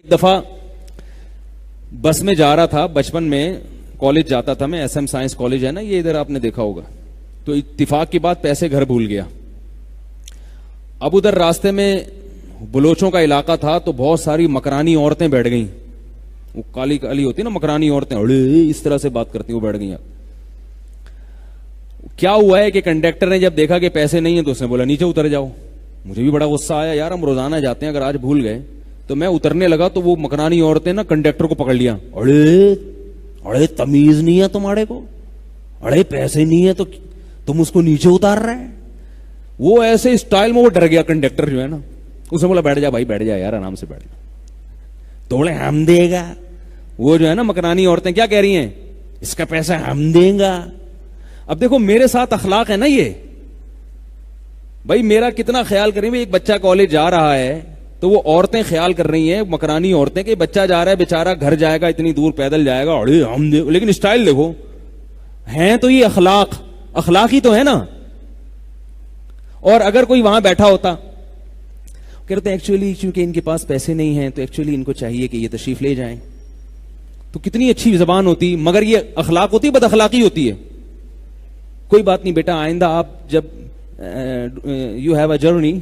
دفعہ بس میں جا رہا تھا، بچپن میں کالج جاتا تھا میں، ایس ایم سائنس کالج ہے نا یہ ادھر، آپ نے دیکھا ہوگا. تو اتفاق کی بات پیسے گھر بھول گیا. اب ادھر راستے میں بلوچوں کا علاقہ تھا تو بہت ساری مکرانی عورتیں بیٹھ گئیں، وہ کالی کالی ہوتی نا مکرانی عورتیں، اس طرح سے بات کرتی، وہ بیٹھ گئی. کیا ہوا ہے کہ کنڈکٹر نے جب دیکھا کہ پیسے نہیں ہیں تو اس نے بولا نیچے اتر جاؤ. مجھے بھی بڑا غصہ آیا، یار ہم روزانہ جاتے ہیں، اگر آج بھول گئے. تو میں اترنے لگا تو وہ مکرانی عورتیں نا کنڈکٹر کو پکڑ لیا، اڑے تمیز نہیں ہے تمہارے کو، اڑے پیسے نہیں ہے تو تم اس کو نیچے اتار رہے ہیں. وہ ایسے اسٹائل میں وہ ڈر گیا کنڈکٹر جو ہے نا، اس نے بولا بیٹھ جا بھائی، بیٹھ جا یار آرام سے بیٹھ جا. تو بولے ہم دے گا. وہ جو ہے نا مکرانی عورتیں کیا کہہ رہی ہیں، اس کا پیسہ ہم دیں گا. اب دیکھو میرے ساتھ اخلاق ہے نا یہ بھائی، میرا کتنا خیال کریں. ایک بچہ کالج جا رہا ہے تو وہ عورتیں خیال کر رہی ہیں، مکرانی عورتیں، کہ بچہ جا رہا ہے بیچارہ، گھر جائے گا اتنی دور پیدل جائے گا، اڑے ہم دے. لیکن اسٹائل دیکھو ہیں تو یہ اخلاق ہی تو ہے نا. اور اگر کوئی وہاں بیٹھا ہوتا کہتے ہیں ایکچولی چونکہ ان کے پاس پیسے نہیں ہیں تو ایکچولی ان کو چاہیے کہ یہ تشریف لے جائیں، تو کتنی اچھی زبان ہوتی. مگر یہ اخلاق ہوتی، بد اخلاقی ہوتی ہے. کوئی بات نہیں بیٹا، آئندہ آپ جب you have a journey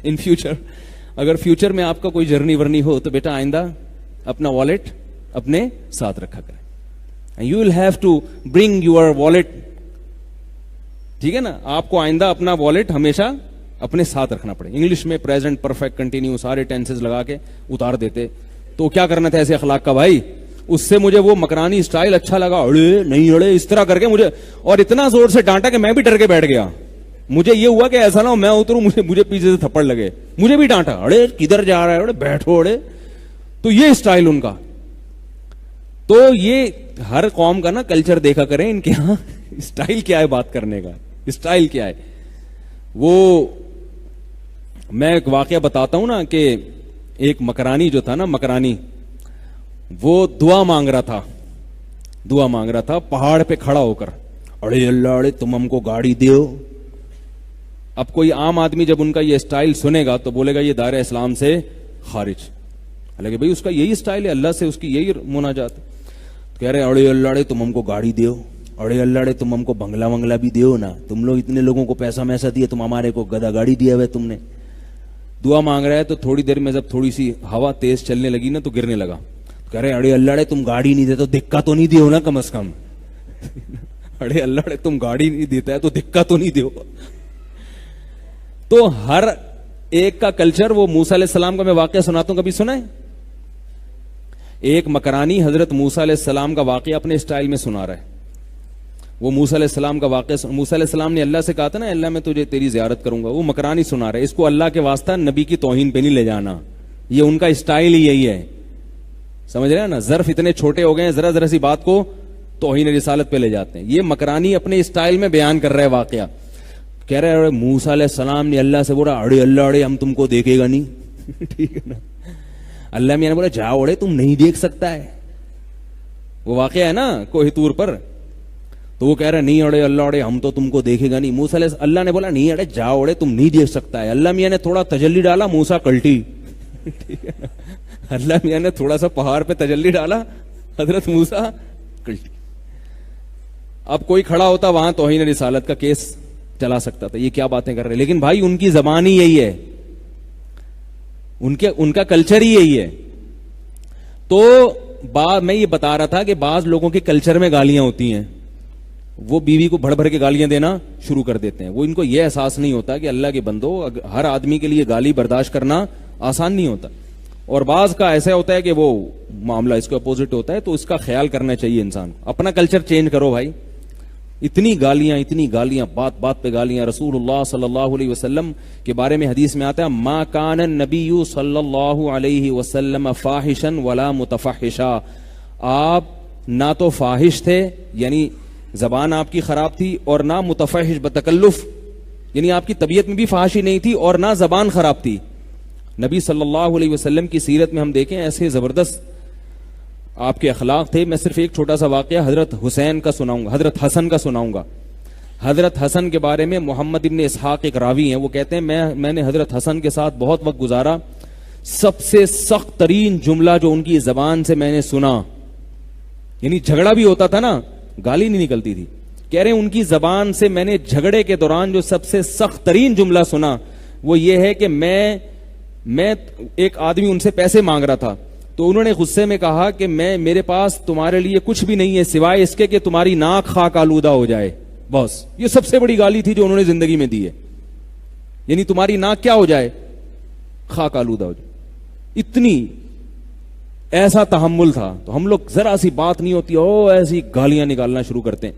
in future, اگر فیوچر میں آپ کا کوئی جرنی ورنی ہو تو بیٹا آئندہ اپنا والیٹ اپنے ساتھ رکھا کریں. You will have to bring your wallet. ٹھیک ہے نا، آپ کو آئندہ اپنا والیٹ ہمیشہ اپنے ساتھ رکھنا پڑے. انگلش میں پریزنٹ پرفیکٹ کنٹینیو سارے ٹینسز لگا کے اتار دیتے. تو کیا کرنا تھا ایسے اخلاق کا بھائی. اس سے مجھے وہ مکرانی اسٹائل اچھا لگا، اڑے نہیں اڑے اس طرح کر کے مجھے، اور اتنا زور سے ڈانٹا کہ میں بھی ڈر کے بیٹھ گیا. مجھے یہ ہوا کہ ایسا نہ ہو میں اتروں مجھے پیچھے سے تھپڑ لگے. مجھے بھی ڈانٹا، اڑے کدھر جا رہا ہے، اڑے بیٹھو اڑے. تو یہ اسٹائل ان کا. تو یہ ہر قوم کا نا کلچر دیکھا کریں، ان کے یہاں اسٹائل کیا ہے بات کرنے کا، اسٹائل کیا ہے. وہ میں ایک واقعہ بتاتا ہوں نا کہ ایک مکرانی جو تھا نا، مکرانی وہ دعا مانگ رہا تھا پہاڑ پہ کھڑا ہو کر، اڑے اللہ اڑے تم ہم کو گاڑی دیو. اب کوئی عام آدمی جب ان کا یہ اسٹائل سنے گا تو بولے گا یہ دائرہ اسلام سے خارج. حالانکہ بھائی اس کا یہی اسٹائل ہے، اللہ سے اس کی یہی مناجات. کہہ رہے اڑے اللہ اڑے تم ہم کو گاڑی دیو، اڑے اللہ اڑے تم ہم کو بنگلہ ونگلہ بھی دیو نا، تم لوگ اتنے لوگوں کو پیسہ میسا دیے، تم ہمارے کو گدا گاڑی دیا ہوا تم نے. دعا مانگ رہا ہے تو تھوڑی دیر میں جب تھوڑی سی ہوا تیز چلنے لگی نا تو گرنے لگا. کہہ رہے اڑے اللہ اڑے تم گاڑی نہیں دیتے تو دھکا تو نہیں دیو نا کم از کم. اڑے اللہ اڑے تم گاڑی نہیں دیتا ہے تو دھکا تو نہیں دیو. تو ہر ایک کا کلچر. وہ موسیٰ علیہ السلام کا میں واقعہ سناتا ہوں، کبھی سنا ہے؟ ایک مکرانی حضرت موسیٰ علیہ السلام کا واقعہ اپنے اسٹائل میں سنا رہا ہے. وہ موسیٰ علیہ السلام کا واقعہ، موسیٰ علیہ السلام نے اللہ سے کہا تھا نا اللہ میں تجھے تیری زیارت کروں گا. وہ مکرانی سنا رہا ہے. اس کو اللہ کے واسطہ نبی کی توہین پہ نہیں لے جانا، یہ ان کا اسٹائل ہی یہی ہے. سمجھ رہے ہیں نا، ظرف اتنے چھوٹے ہو گئے ہیں، ذرا ذرا سی بات کو توہین رسالت پہ لے جاتے ہیں. یہ مکرانی اپنے اسٹائل میں بیان کر رہا ہے واقعہ. کہہ رہے موسیٰ علیہ السلام نے اللہ سے بولا اڑے اللہ اڑے ہم تم کو دیکھے گا نہیں. ٹھیک ہے نا. اللہ میاں نے بولا جا اڑے تم نہیں دیکھ سکتا ہے. وہ واقعہ ہے نا کوہ طور پر. تو وہ کہہ رہے نہیں اڑے اللہ اڑے ہم تو تم کو دیکھے گا نہیں. موسیٰ علیہ اللہ نے بولا نہیں اڑے جا اڑے تم نہیں دیکھ سکتا ہے. اللہ میاں نے تھوڑا تجلی ڈالا، موسیٰ کلٹی. ٹھیک ہے نا. اللہ میاں نے تھوڑا سا پہاڑ پہ تجلی ڈالا، حضرت موسیٰ کلٹی. اب کوئی کھڑا ہوتا وہاں توہین رسالت کا کیس چلا سکتا تھا، یہ کیا باتیں کر رہے. لیکن بھائی ان کی زبان ہی یہی ہے، ان کا کلچر ہی یہی ہے. تو میں یہ بتا رہا تھا کہ بعض لوگوں کے کلچر میں گالیاں ہوتی ہیں، وہ بیوی کو بھڑ بھڑ کے گالیاں دینا شروع کر دیتے ہیں. وہ ان کو یہ احساس نہیں ہوتا کہ اللہ کے بندو ہر آدمی کے لیے گالی برداشت کرنا آسان نہیں ہوتا. اور بعض کا ایسا ہوتا ہے کہ وہ معاملہ اس کے اپوزٹ ہوتا ہے. تو اس کا خیال کرنا چاہیے انسان کو. اپنا کلچر چینج کرو بھائی. اتنی گالیاں بات بات پہ گالیاں. رسول اللہ صلی اللہ علیہ وسلم کے بارے میں حدیث میں آتا ہے ما کان النبی صلی اللہ علیہ وسلم فاحشا ولا متفحشا. آپ نہ تو فاحش تھے یعنی زبان آپ کی خراب تھی، اور نہ متفحش بتکلف یعنی آپ کی طبیعت میں بھی فحاشی نہیں تھی، اور نہ زبان خراب تھی. نبی صلی اللہ علیہ وسلم کی سیرت میں ہم دیکھیں ایسے زبردست آپ کے اخلاق تھے. میں صرف ایک چھوٹا سا واقعہ حضرت حسین کا سناؤں گا، حضرت حسن کا سناؤں گا. حضرت حسن کے بارے میں محمد ابن اسحاق ایک راوی ہیں، وہ کہتے ہیں میں نے حضرت حسن کے ساتھ بہت وقت گزارا. سب سے سخت ترین جملہ جو ان کی زبان سے میں نے سنا، یعنی جھگڑا بھی ہوتا تھا نا، گالی نہیں نکلتی تھی، کہہ رہے ہیں ان کی زبان سے میں نے جھگڑے کے دوران جو سب سے سخت ترین جملہ سنا وہ یہ ہے کہ میں ایک آدمی ان سے پیسے مانگ رہا تھا، تو انہوں نے غصے میں کہا کہ میرے پاس تمہارے لیے کچھ بھی نہیں ہے سوائے اس کے کہ تمہاری ناک خاک آلودہ ہو جائے، بس یہ سب سے بڑی گالی تھی جو انہوں نے زندگی میں دی ہے، یعنی تمہاری ناک کیا ہو جائے، خاک آلودہ ہو جائے. اتنی ایسا تحمل تھا. تو ہم لوگ ذرا سی بات نہیں ہوتی ایسی گالیاں نکالنا شروع کرتے ہیں.